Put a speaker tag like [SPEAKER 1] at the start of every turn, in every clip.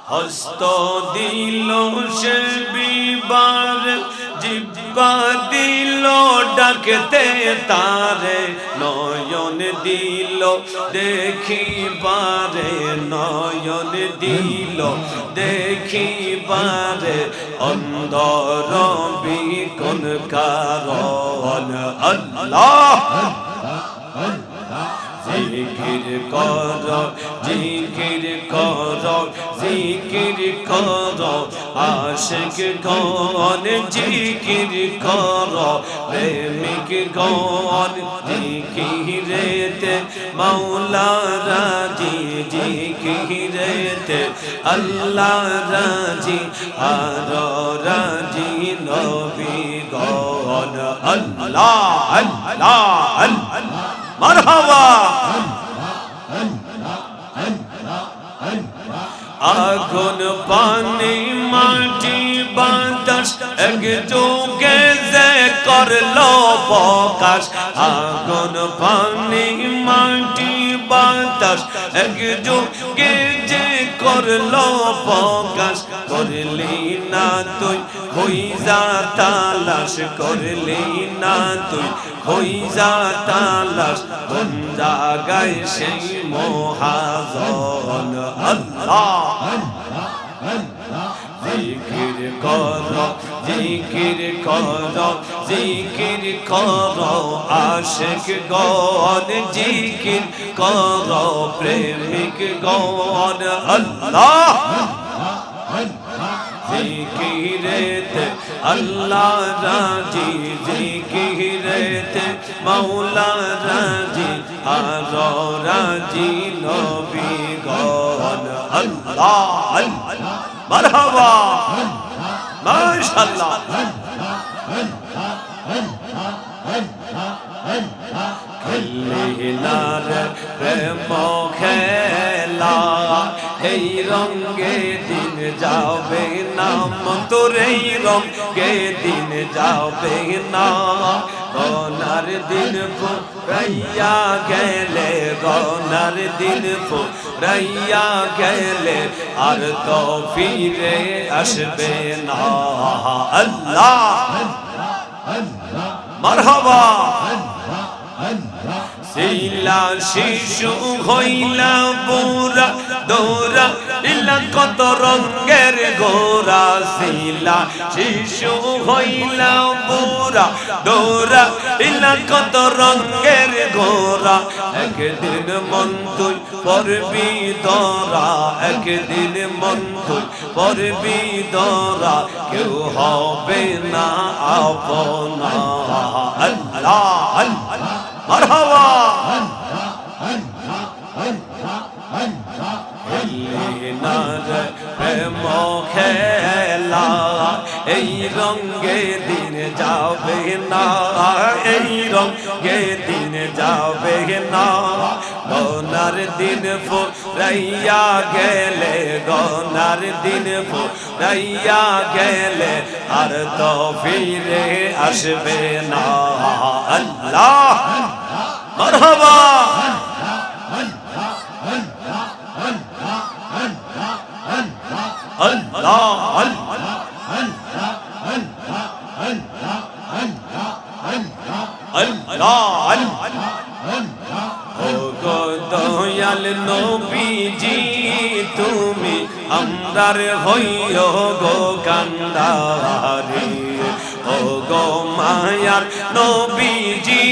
[SPEAKER 1] হস্ত দিল সে বিবার জিব্বা দিল ডাকতে তারে নয়ন দিল দেখিবারে নয়ন দিল দেখিবারে অন্ধর বিকন কারণ আল্লাহ জিকির কর জিকির কর জিকির কর আশিক গণ জিকির কর প্রেমিক গণ জিকিরেতে মাওলা রাজি জিকিরেতে আল্লাহ রাজি আর রাজি নবী গণ আল্লাহ আল্লাহ আল্লাহ মারহাবা আগুন পানি মাটি বাতাস এক যোগে যে করলো প্রকাশ আগুন পানি মাটি বাতাস এক যোগে যে করলো প্রকাশ করলি না তুই হইজা তালাশ করলি না তুই হইজা তালাশ কোন জায়গায় সেই মহাজন আল্লাহ জিকির কর জিকির কর জিকির কর আশিক গণ জিকির কর প্রেমিক গণ আল্লাহ জিকিরেতে আল্লাহ রাজি জিকিরেতে মাওলা রাজি আর রাজি নবী গণ আল্লাহ আল্লাহ মারহাবা মাশাআল্লাহ খেলার প্রেম খেলা এই রঙে দিন যাবে না তোর এই রঙে দিন যাবে না গনার দিন ফুরাইয়া গেলে গনার দিন ফুরাইয়া গেলে আর তো ফিরে আসবে না আল্লাহ মারহাবা শিলা শিশু হইলা বুড়া দৌড়া ইলা কত রঙের গোরা শিলা শিশু হইলা বুড়া দৌড়া ইলা কত রঙের গোরা একদিন মন তুই পড়বি দরা একদিন মন তুই পড়বি দরা কেউ হবে না আপনা আল্লাহ আল্লাহ মারহাবা প্রেম খেলা এই রঙে দিন যাবে না এই রঙে দিন যাবে না গনার দিন ফুরাইয়া গেলে গনার দিন ফুরাইয়া গেলে আর তো ফিরে আসবে না আল্লাহ মারহাবা আল্লাহ ও গো দয়াল নবীজি তুমি আমরার হইও গো কান্দারি ও গো মায়ার নবীজি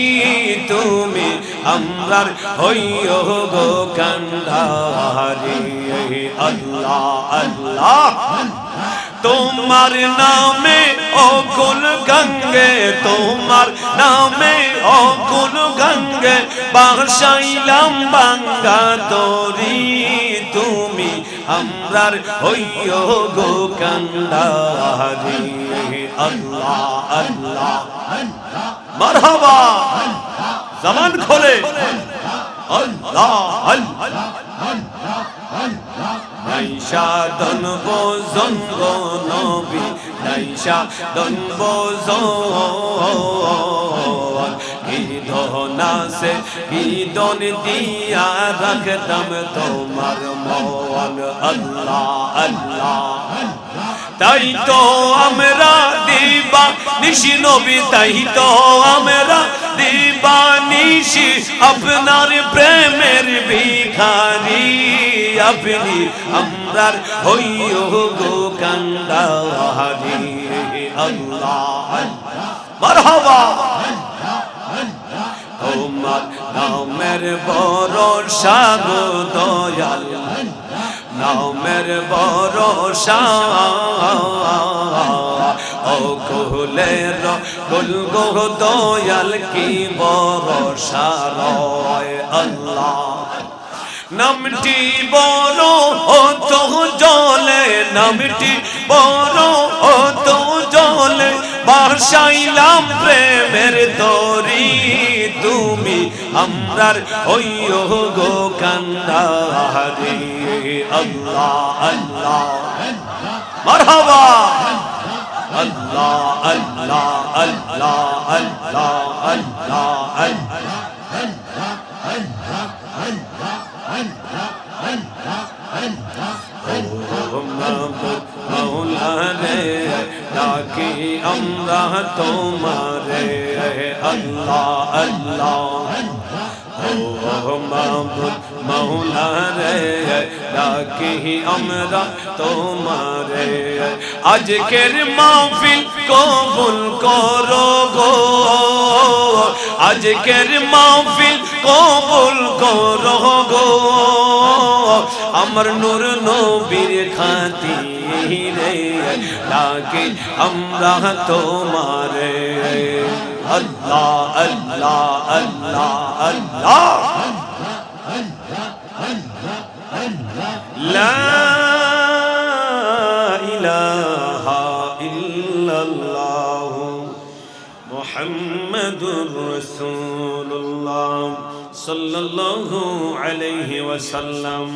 [SPEAKER 1] তুমি আমরার হইও গো কান্দারি আল্লাহ আল্লাহ তোমার নামে অকুল গঙ্গে তোমার নামে অকুল গঙ্গে বাসাইলাম বাঙ্গা তরি তুমি আমরার হইও গো কান্দারি আল্লাহ আল্লাহ মারহাবা জবান খোলে আল্লাহ আল্লাহ নাইশা দন বোজন গো নবী নাইশা দন বোজন কি ধনাসে কি দন দিয়া রাখতাম তোমার মন আল্লাহ আল্লাহ তাই তো আমরা দিবা নিশি নবী তাই তো আমরা দিবা নিশি আপনার প্রেমের ভিখারি আপনি আমরার হইও গো কান্ডারি আল্লাহ মারহাবা তোমার নামের ভরসা গো দয়াল নামের ভরসা ও কুলের কুল গো দয়াল কি ভরসা রয় আল্লাহ নামটি বড় অত জলে নামটি বড় অত জলে বাসাইলাম প্রেমের তরি তুমি আমরার হইও গো কান্ডারি আল্লাহ আল্লাহ মারহাবা আল্লাহ আল্লাহ আল্লাহ আল্লাহ আল্লাহ আল্লাহ মৌলা রে ডাকি আমরা তোমারে আল্লাহ আল্লাহ ও মাবুদ মৌলা রে ডাকি আমরা তোমারে আজকের মাহফিল কবুল করো গো আজকের মাহফিল কবুল করো গো আমার নূর নবীর খাতিরে ডাকি আমরা তোমারে আল্লাহ আল্লাহ আল্লাহ আল্লাহ লা ইলাহা ইল্লাল্লাহ মুহাম্মাদুর রাসূলুল্লাহ সাল্লাল্লাহু আলাইহি ওয়াসাল্লাম